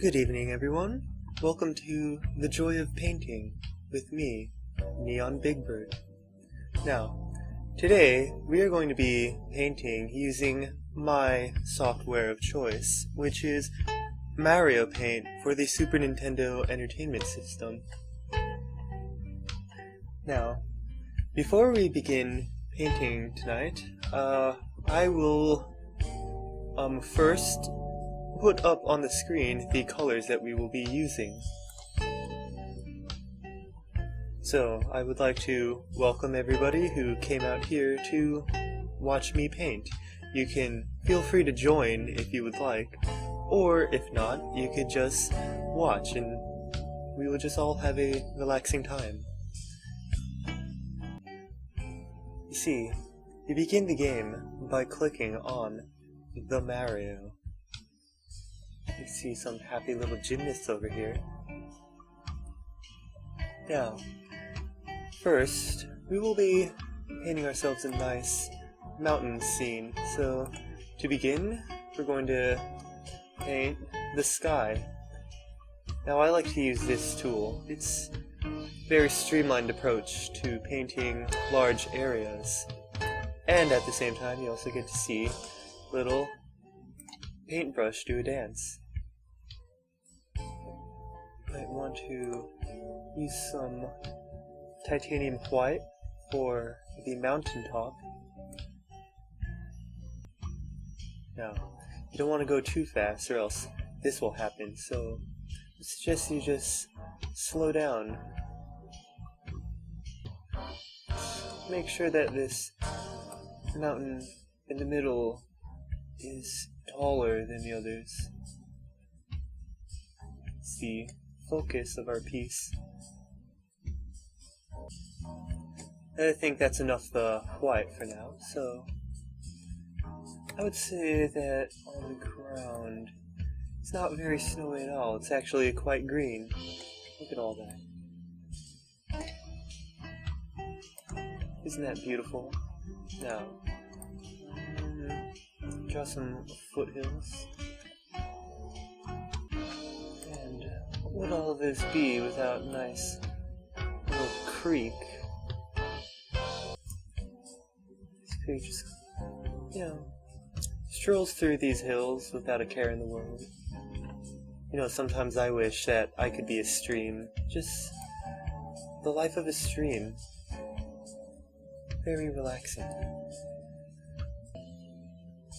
Good evening, everyone. Welcome to The Joy of Painting with me, Neon Big Bird. Now, today we are going to be painting using my software of choice, which is Mario Paint for the Super Nintendo Entertainment System. Now, before we begin painting tonight, I will first put up on the screen the colors that we will be using. So, I would like to welcome everybody who came out here to watch me paint. You can feel free to join if you would like, or if not, you could just watch and we will just all have a relaxing time. You see, you begin the game by clicking on the Mario. You see some happy little gymnasts over here. Now, first, we will be painting ourselves a nice mountain scene. So, to begin, we're going to paint the sky. Now, I like to use this tool. It's a very streamlined approach to painting large areas. And at the same time, you also get to see little paintbrush do a dance. Might want to use some titanium white for the mountaintop. Now, you don't want to go too fast or else this will happen, so I suggest you just slow down. Make sure that this mountain in the middle is taller than the others. It's the focus of our piece. I think that's enough white for now, so I would say that on the ground it's not very snowy at all. It's actually quite green. Look at all that. Isn't that beautiful? Now, draw some foothills. And what would all of this be without a nice little creek? This creek just, strolls through these hills without a care in the world. Sometimes I wish that I could be a stream. Just the life of a stream. Very relaxing.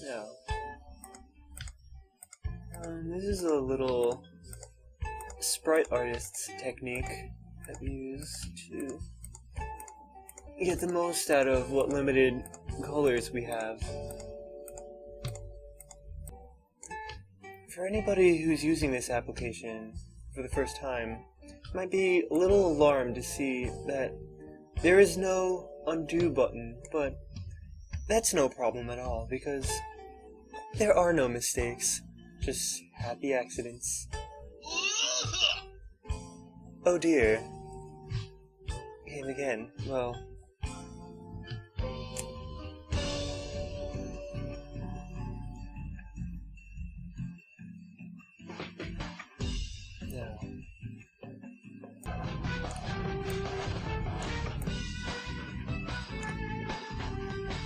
Now, this is a little sprite artist's technique that we use to get the most out of what limited colors we have. For anybody who's using this application for the first time, might be a little alarmed to see that there is no undo button, but that's no problem at all, because there are no mistakes, just happy accidents. Oh dear. Game again. Well. No.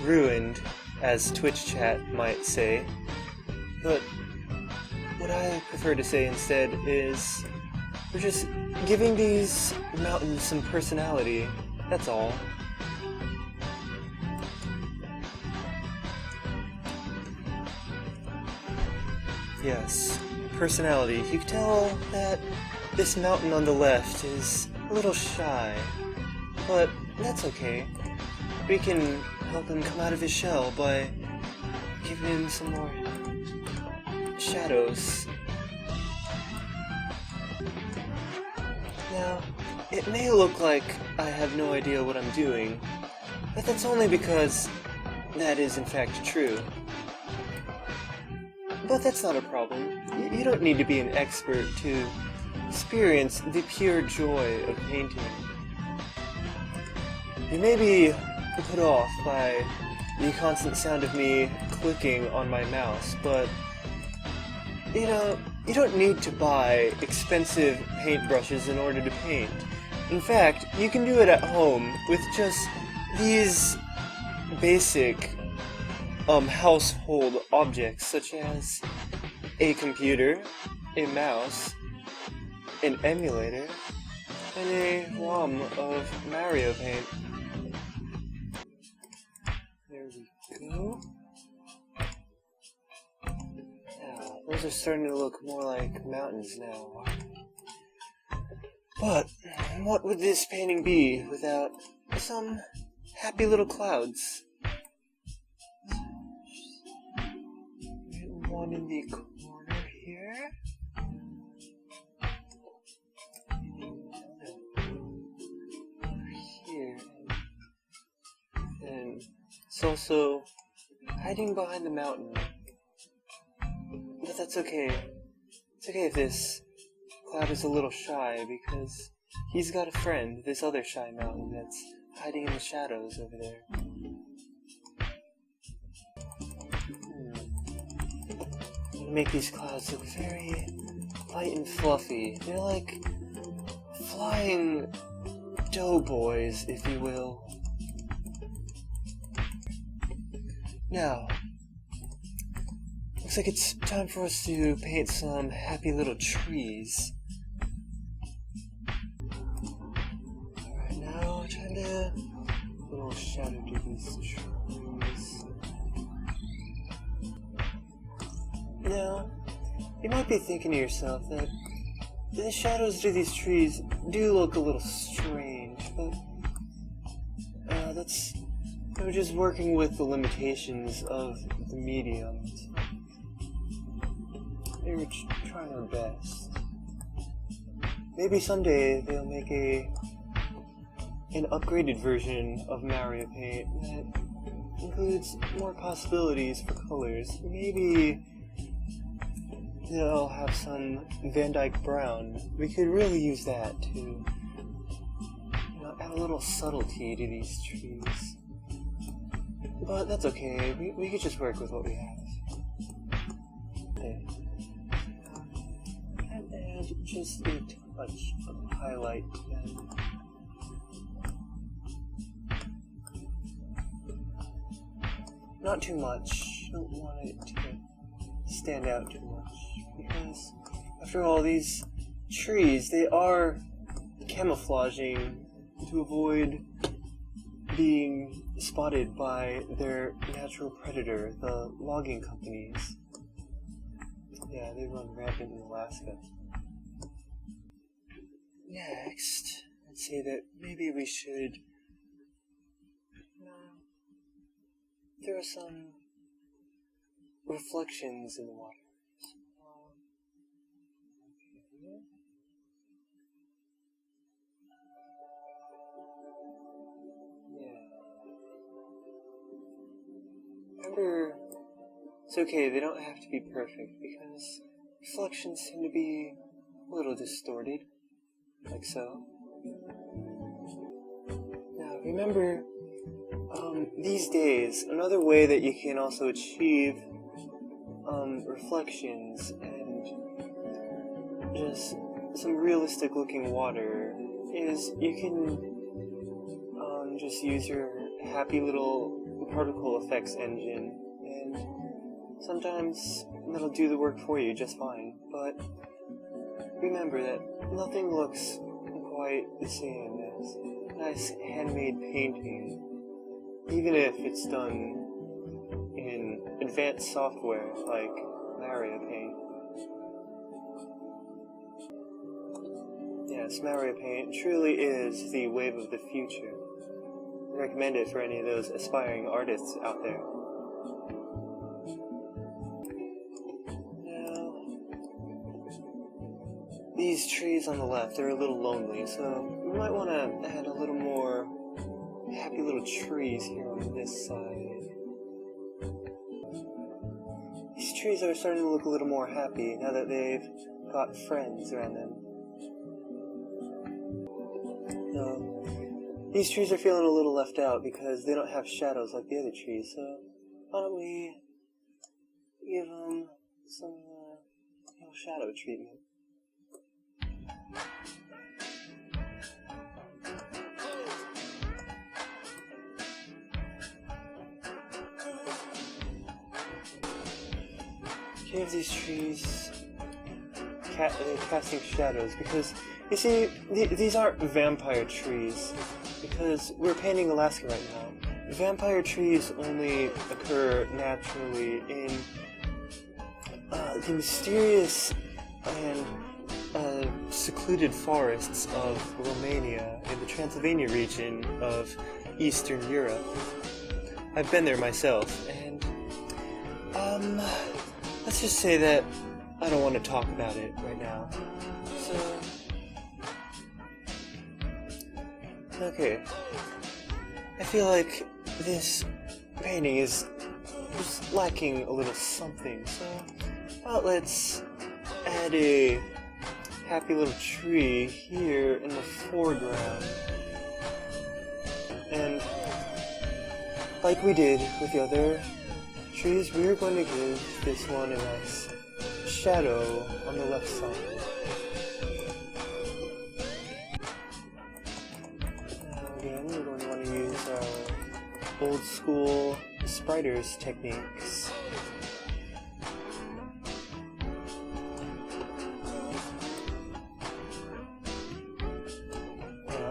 Ruined, as Twitch chat might say, but what I prefer to say instead is we're just giving these mountains some personality, that's all. Yes, personality. You can tell that this mountain on the left is a little shy, but that's okay. We can help him come out of his shell by giving him some more shadows. Now, it may look like I have no idea what I'm doing, but that's only because that is in fact true. But that's not a problem. You don't need to be an expert to experience the pure joy of painting. You may be put off by the constant sound of me clicking on my mouse, but you know, you don't need to buy expensive paintbrushes in order to paint. In fact, you can do it at home with just these basic household objects such as a computer, a mouse, an emulator, and a ROM of Mario Paint. There we go. Now, those are starting to look more like mountains now. But what would this painting be without some happy little clouds? One in the corner here. Here. And it's also hiding behind the mountain. But that's okay. It's okay if this cloud is a little shy because he's got a friend, this other shy mountain that's hiding in the shadows over there. Make these clouds look very light and fluffy. They're like flying doughboys, if you will. Now, looks like it's time for us to paint some happy little trees. Alright, now trying to put a little shadow to these trees. Now, you might be thinking to yourself that the shadows to these trees do look a little strange, but we're just working with the limitations of the medium. We're trying our best. Maybe someday they'll make an upgraded version of Mario Paint that includes more possibilities for colors. Maybe they'll have some Van Dyke Brown. We could really use that to add a little subtlety to these trees. But that's okay, we could just work with what we have. There. And add just a touch of highlight to them. Not too much, don't want it to stand out too much. Because, after all, these trees, they are camouflaging to avoid being spotted by their natural predator, the logging companies. Yeah, they run rampant in Alaska. Next, I'd say that maybe we should throw some reflections in the water. Remember, it's okay, they don't have to be perfect, because reflections tend to be a little distorted, like so. Now, remember, these days, another way that you can also achieve reflections and just some realistic looking water is you can just use your happy little particle effects engine, and sometimes that'll do the work for you just fine. But remember that nothing looks quite the same as a nice handmade painting, even if it's done in advanced software like Mario Paint. Yes, Mario Paint truly is the wave of the future. I recommend it for any of those aspiring artists out there. Now, these trees on the left are a little lonely, so we might want to add a little more happy little trees here on this side. These trees are starting to look a little more happy now that they've got friends around them. These trees are feeling a little left out because they don't have shadows like the other trees, so why don't we give them some shadow treatment. Give these trees casting shadows, because you see, these aren't vampire trees, because we're painting Alaska right now. Vampire trees only occur naturally in the mysterious and secluded forests of Romania in the Transylvania region of Eastern Europe. I've been there myself, and let's just say that I don't want to talk about it right now. So, okay. I feel like this painting is just lacking a little something, so let's add a happy little tree here in the foreground. And like we did with the other trees, we're going to give this one a nice shadow on the left side. Now again, we're going to want to use our old school spiders techniques.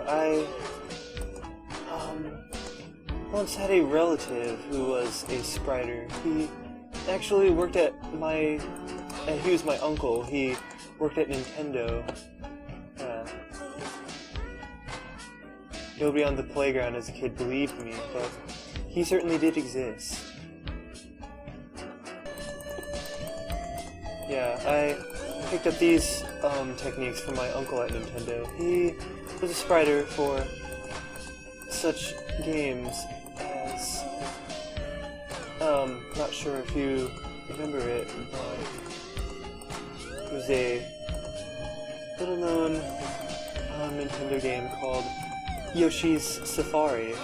I once had a relative who was a sprider. He actually worked at he was my uncle. He worked at Nintendo. Nobody on the playground as a kid believed me, but he certainly did exist. Yeah, I picked up these techniques from my uncle at Nintendo. He was a sprider for such games as, not sure if you remember it, but it was a little known Nintendo game called Yoshi's Safari.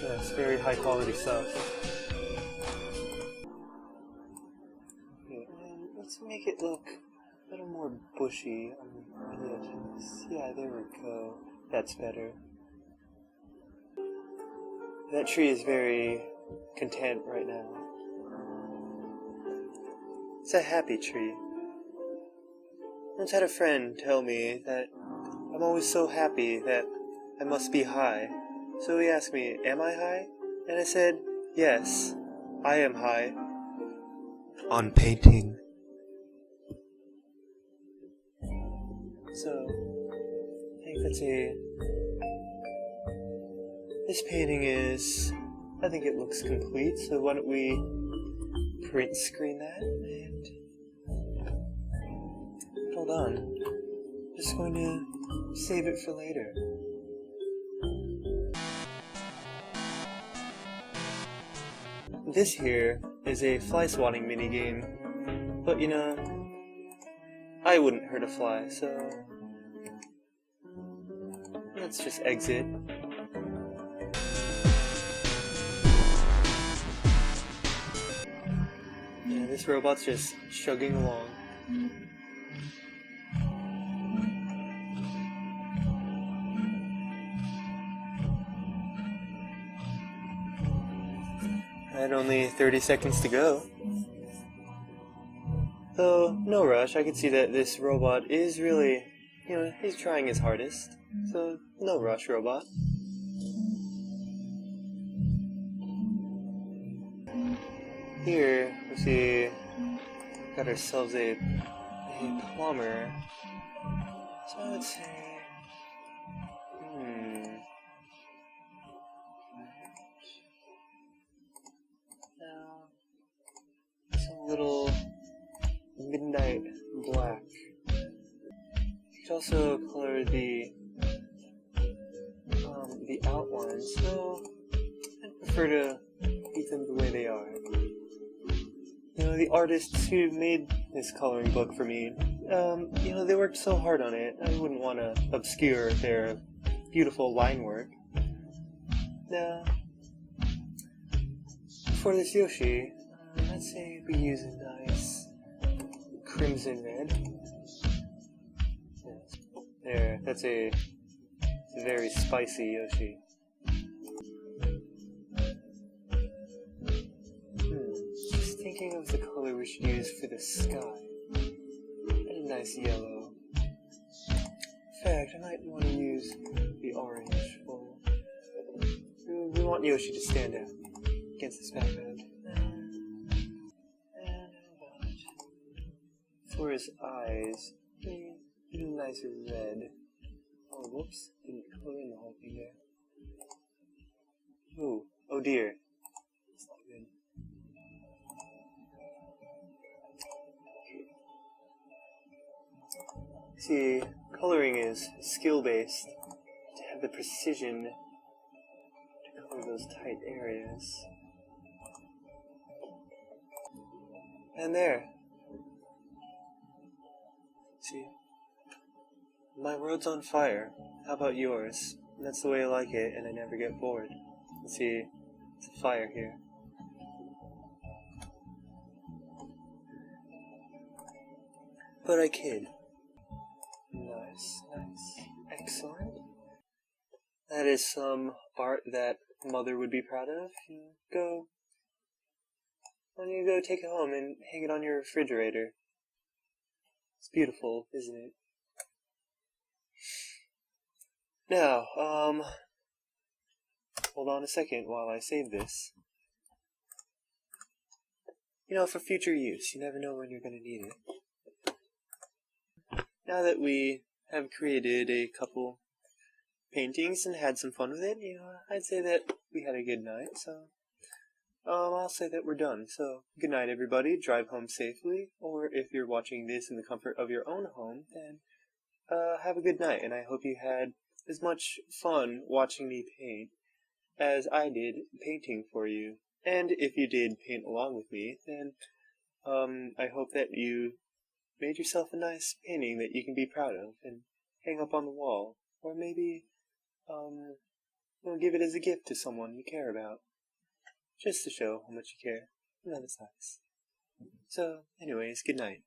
Yeah, it's very high quality stuff. Okay, and let's make it look a little more bushy on the edges. Yeah, there we go. That's better. That tree is very content right now. It's a happy tree. I once had a friend tell me that I'm always so happy that I must be high. So he asked me, am I high? And I said, yes, I am high. On painting. So, I think that's this painting is, I think it looks complete, so why don't we print screen that, and hold on, just going to save it for later. This here is a fly swatting minigame, but you know, I wouldn't hurt a fly, so let's just exit. Yeah, this robot's just chugging along. And only 30 seconds to go. Though, no rush, I can see that this robot is really, he's trying his hardest. So, no rush, robot. Here, we see, got ourselves a plumber. So I would say, now, some little midnight black. You could also color the outlines, so I prefer to keep them the way they are. The artists who made this coloring book for me, they worked so hard on it, I wouldn't want to obscure their beautiful line work. Now, for this Yoshi, let's say we use a nice crimson red. Yes. There, that's a very spicy Yoshi. Just thinking of the color we should use for the sky. A nice yellow. In fact, I might want to use the orange for... We want Yoshi to stand out against this background. And for his eyes, a little nicer red. Oh, whoops. Didn't color in the whole thing there. Ooh, oh dear. That's not good. Okay. See, coloring is skill-based to have the precision to color those tight areas. And there. See, my road's on fire. How about yours? That's the way I like it, and I never get bored. See, it's a fire here. But I kid. Nice, nice. Excellent. That is some art that Mother would be proud of. Why don't you go take it home and hang it on your refrigerator? It's beautiful, isn't it? Now, hold on a second while I save this. For future use, you never know when you're going to need it. Now that we have created a couple paintings and had some fun with it, I'd say that we had a good night, so I'll say that we're done. So, good night everybody, drive home safely, or if you're watching this in the comfort of your own home, then have a good night, and I hope you had as much fun watching me paint as I did painting for you. And if you did paint along with me, then I hope that you made yourself a nice painting that you can be proud of and hang up on the wall, or maybe give it as a gift to someone you care about, just to show how much you care. That's nice. So, anyways, good night.